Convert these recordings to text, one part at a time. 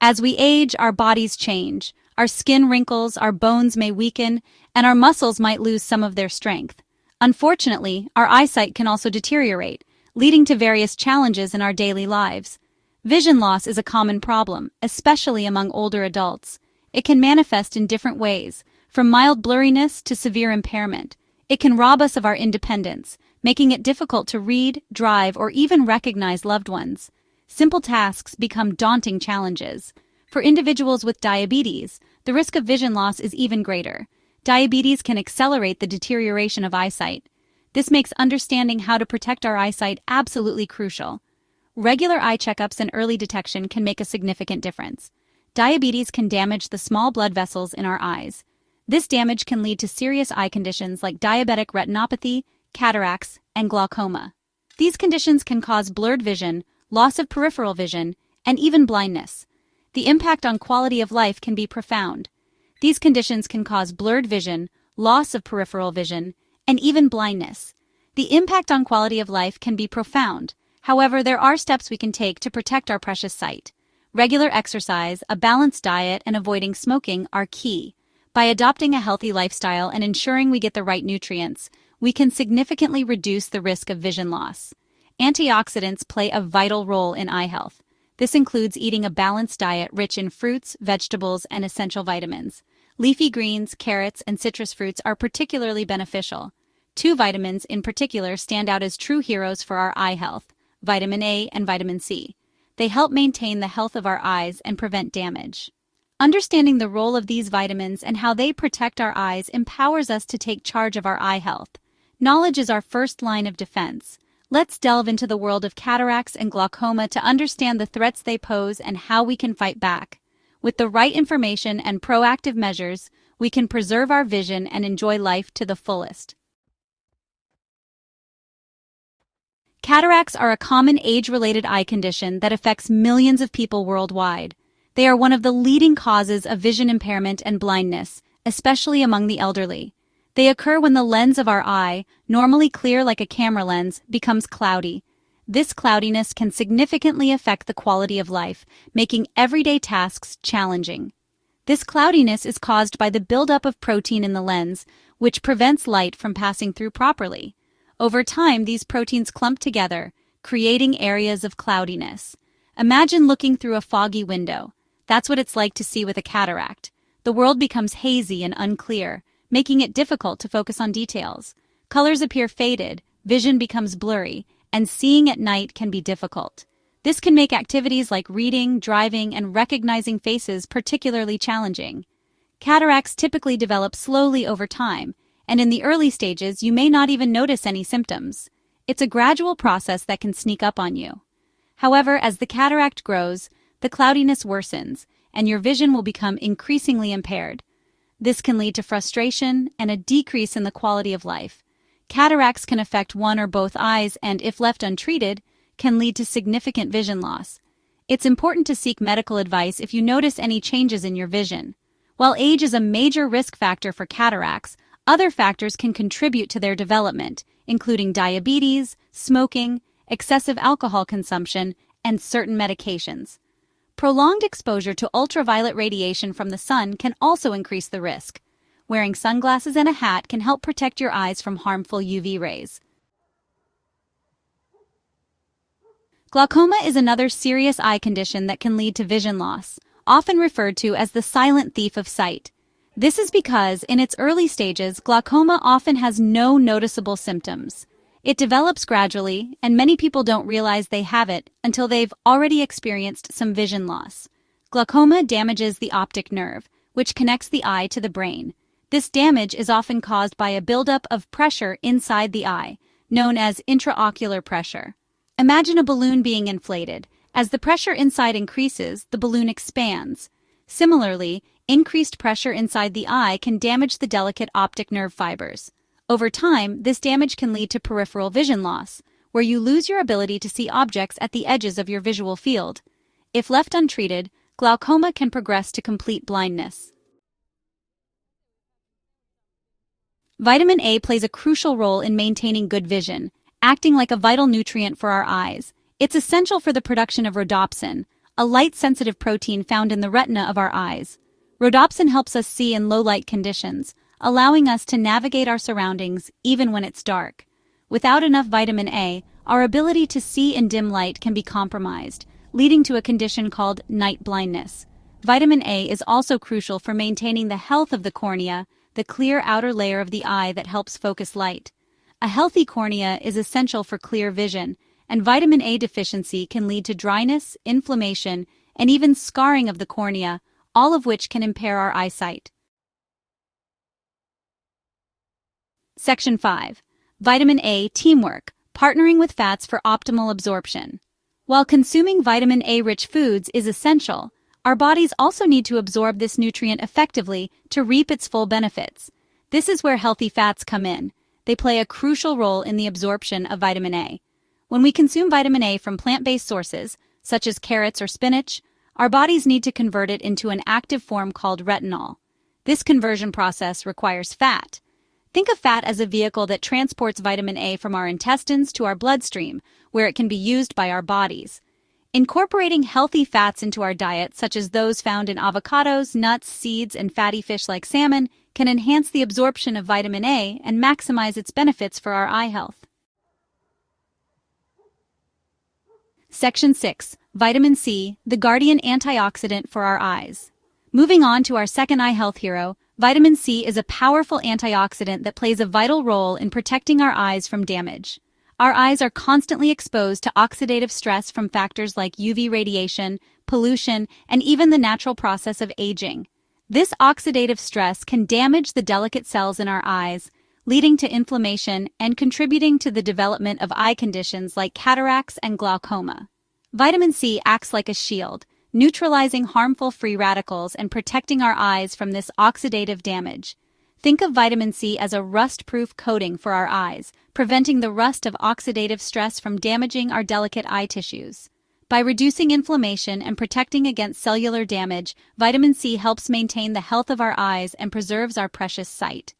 As we age, our bodies change. Our skin wrinkles, our bones may weaken, and our muscles might lose some of their strength. Unfortunately, our eyesight can also deteriorate, leading to various challenges in our daily lives. Vision loss is a common problem, especially among older adults. It can manifest in different ways, from mild blurriness to severe impairment. It can rob us of our independence, making it difficult to read, drive, or even recognize loved ones. Simple tasks become daunting challenges. For individuals with diabetes, the risk of vision loss is even greater. Diabetes can accelerate the deterioration of eyesight. This makes understanding how to protect our eyesight absolutely crucial. Regular eye checkups and early detection can make a significant difference. Diabetes can damage the small blood vessels in our eyes. This damage can lead to serious eye conditions like diabetic retinopathy, cataracts, and glaucoma. These conditions can cause blurred vision, loss of peripheral vision, and even blindness. The impact on quality of life can be profound. These conditions can cause blurred vision, loss of peripheral vision, and even blindness. The impact on quality of life can be profound. However, there are steps we can take to protect our precious sight. Regular exercise, a balanced diet, and avoiding smoking are key. By adopting a healthy lifestyle and ensuring we get the right nutrients, we can significantly reduce the risk of vision loss. Antioxidants play a vital role in eye health. This includes eating a balanced diet rich in fruits, vegetables, and essential vitamins. Leafy greens, carrots, and citrus fruits are particularly beneficial. Two vitamins in particular stand out as true heroes for our eye health: vitamin A and vitamin C. They help maintain the health of our eyes and prevent damage. Understanding the role of these vitamins and how they protect our eyes empowers us to take charge of our eye health. Knowledge is our first line of defense. Let's delve into the world of cataracts and glaucoma to understand the threats they pose and how we can fight back. With the right information and proactive measures, we can preserve our vision and enjoy life to the fullest. Cataracts are a common age-related eye condition that affects millions of people worldwide. They are one of the leading causes of vision impairment and blindness, especially among the elderly. They occur when the lens of our eye, normally clear like a camera lens, becomes cloudy. This cloudiness can significantly affect the quality of life, making everyday tasks challenging. This cloudiness is caused by the buildup of protein in the lens, which prevents light from passing through properly. Over time, these proteins clump together, creating areas of cloudiness. Imagine looking through a foggy window. That's what it's like to see with a cataract. The world becomes hazy and unclear, making it difficult to focus on details. Colors appear faded, vision becomes blurry, and seeing at night can be difficult. This can make activities like reading, driving, and recognizing faces particularly challenging. Cataracts typically develop slowly over time, and in the early stages you may not even notice any symptoms. It's a gradual process that can sneak up on you. However, as the cataract grows, the cloudiness worsens, and your vision will become increasingly impaired. This can lead to frustration and a decrease in the quality of life. Cataracts can affect one or both eyes and, if left untreated, can lead to significant vision loss. It's important to seek medical advice if you notice any changes in your vision. While age is a major risk factor for cataracts, other factors can contribute to their development, including diabetes, smoking, excessive alcohol consumption, and certain medications. Prolonged exposure to ultraviolet radiation from the sun can also increase the risk. Wearing sunglasses and a hat can help protect your eyes from harmful UV rays. Glaucoma is another serious eye condition that can lead to vision loss, often referred to as the silent thief of sight. This is because, in its early stages, glaucoma often has no noticeable symptoms. It develops gradually, and many people don't realize they have it until they've already experienced some vision loss. Glaucoma damages the optic nerve, which connects the eye to the brain. This damage is often caused by a buildup of pressure inside the eye, known as intraocular pressure. Imagine a balloon being inflated. As the pressure inside increases, the balloon expands. Similarly, increased pressure inside the eye can damage the delicate optic nerve fibers. Over time, this damage can lead to peripheral vision loss, where you lose your ability to see objects at the edges of your visual field. If left untreated, glaucoma can progress to complete blindness. Vitamin A plays a crucial role in maintaining good vision, acting like a vital nutrient for our eyes. It's essential for the production of rhodopsin, a light-sensitive protein found in the retina of our eyes. Rhodopsin helps us see in low-light conditions, allowing us to navigate our surroundings even when it's dark. Without enough vitamin A, our ability to see in dim light can be compromised, leading to a condition called night blindness. Vitamin A is also crucial for maintaining the health of the cornea, the clear outer layer of the eye that helps focus light. A healthy cornea is essential for clear vision, and vitamin A deficiency can lead to dryness, inflammation, and even scarring of the cornea, all of which can impair our eyesight. Section 5. Vitamin A Teamwork, partnering with fats for optimal absorption. While consuming vitamin A-rich foods is essential, our bodies also need to absorb this nutrient effectively to reap its full benefits. This is where healthy fats come in. They play a crucial role in the absorption of vitamin A. When we consume vitamin A from plant-based sources, such as carrots or spinach, our bodies need to convert it into an active form called retinol. This conversion process requires fat. Think of fat as a vehicle that transports vitamin A from our intestines to our bloodstream, where it can be used by our bodies. Incorporating healthy fats into our diet, such as those found in avocados, nuts, seeds, and fatty fish like salmon, can enhance the absorption of vitamin A and maximize its benefits for our eye health. Section 6. Vitamin C, the guardian antioxidant for our eyes. Moving on to our second eye health hero, vitamin C is a powerful antioxidant that plays a vital role in protecting our eyes from damage. Our eyes are constantly exposed to oxidative stress from factors like UV radiation, pollution, and even the natural process of aging. This oxidative stress can damage the delicate cells in our eyes, leading to inflammation and contributing to the development of eye conditions like cataracts and glaucoma. Vitamin C acts like a shield, neutralizing harmful free radicals and protecting our eyes from this oxidative damage. Think of vitamin C as a rust-proof coating for our eyes, preventing the rust of oxidative stress from damaging our delicate eye tissues. By reducing inflammation and protecting against cellular damage, vitamin C helps maintain the health of our eyes and preserves our precious sight.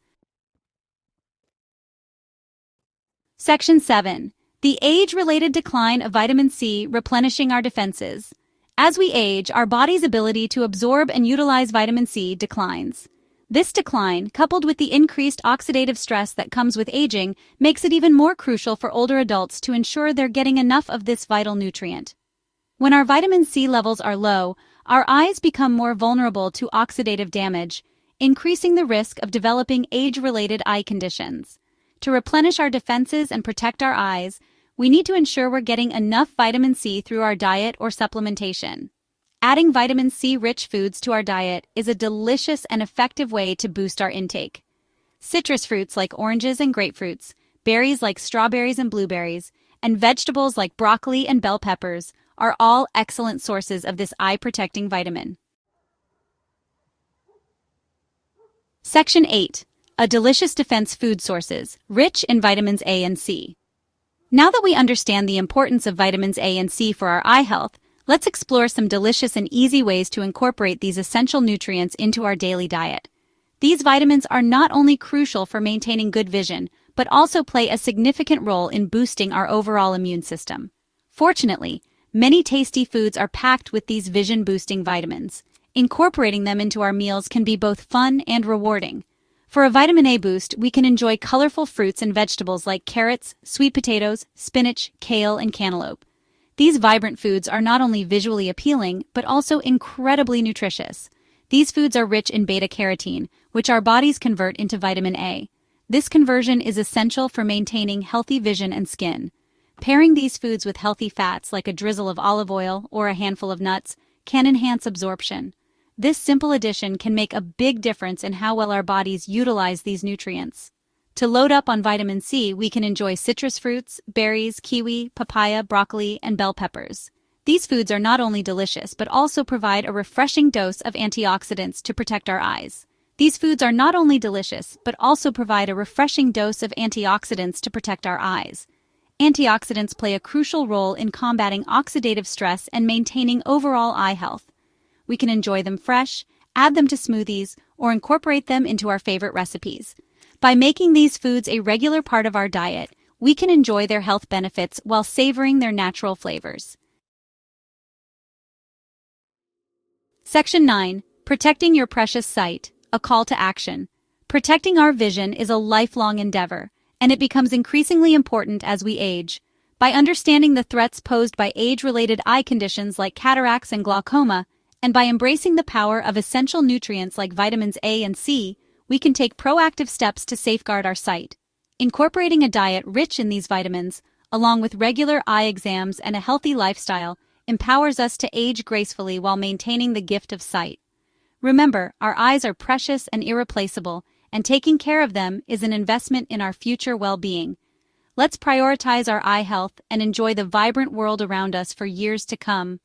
Section 7. The age-related decline of vitamin C, replenishing our defenses. As we age, our body's ability to absorb and utilize vitamin C declines. This decline, coupled with the increased oxidative stress that comes with aging, makes it even more crucial for older adults to ensure they're getting enough of this vital nutrient. When our vitamin C levels are low, our eyes become more vulnerable to oxidative damage, increasing the risk of developing age-related eye conditions. To replenish our defenses and protect our eyes, we need to ensure we're getting enough vitamin C through our diet or supplementation. Adding vitamin C-rich foods to our diet is a delicious and effective way to boost our intake. Citrus fruits like oranges and grapefruits, berries like strawberries and blueberries, and vegetables like broccoli and bell peppers are all excellent sources of this eye-protecting vitamin. Section 8. A delicious defense food sources, rich in vitamins A and C. Now that we understand the importance of vitamins A and C for our eye health, let's explore some delicious and easy ways to incorporate these essential nutrients into our daily diet. These vitamins are not only crucial for maintaining good vision, but also play a significant role in boosting our overall immune system. Fortunately, many tasty foods are packed with these vision-boosting vitamins. Incorporating them into our meals can be both fun and rewarding. For a vitamin A boost, we can enjoy colorful fruits and vegetables like carrots, sweet potatoes, spinach, kale, and cantaloupe. These vibrant foods are not only visually appealing, but also incredibly nutritious. These foods are rich in beta-carotene, which our bodies convert into vitamin A. This conversion is essential for maintaining healthy vision and skin. Pairing these foods with healthy fats like a drizzle of olive oil or a handful of nuts can enhance absorption. This simple addition can make a big difference in how well our bodies utilize these nutrients. To load up on vitamin C, we can enjoy citrus fruits, berries, kiwi, papaya, broccoli, and bell peppers. These foods are not only delicious, but also provide a refreshing dose of antioxidants to protect our eyes. These foods are not only delicious, but also provide a refreshing dose of antioxidants to protect our eyes. Antioxidants play a crucial role in combating oxidative stress and maintaining overall eye health. We can enjoy them fresh, add them to smoothies, or incorporate them into our favorite recipes. By making these foods a regular part of our diet, we can enjoy their health benefits while savoring their natural flavors. Section 9. Protecting your precious sight, a call to action. Protecting our vision is a lifelong endeavor, and it becomes increasingly important as we age. By understanding the threats posed by age-related eye conditions like cataracts and glaucoma, and by embracing the power of essential nutrients like vitamins A and C, we can take proactive steps to safeguard our sight. Incorporating a diet rich in these vitamins, along with regular eye exams and a healthy lifestyle, empowers us to age gracefully while maintaining the gift of sight. Remember, our eyes are precious and irreplaceable, and taking care of them is an investment in our future well-being. Let's prioritize our eye health and enjoy the vibrant world around us for years to come.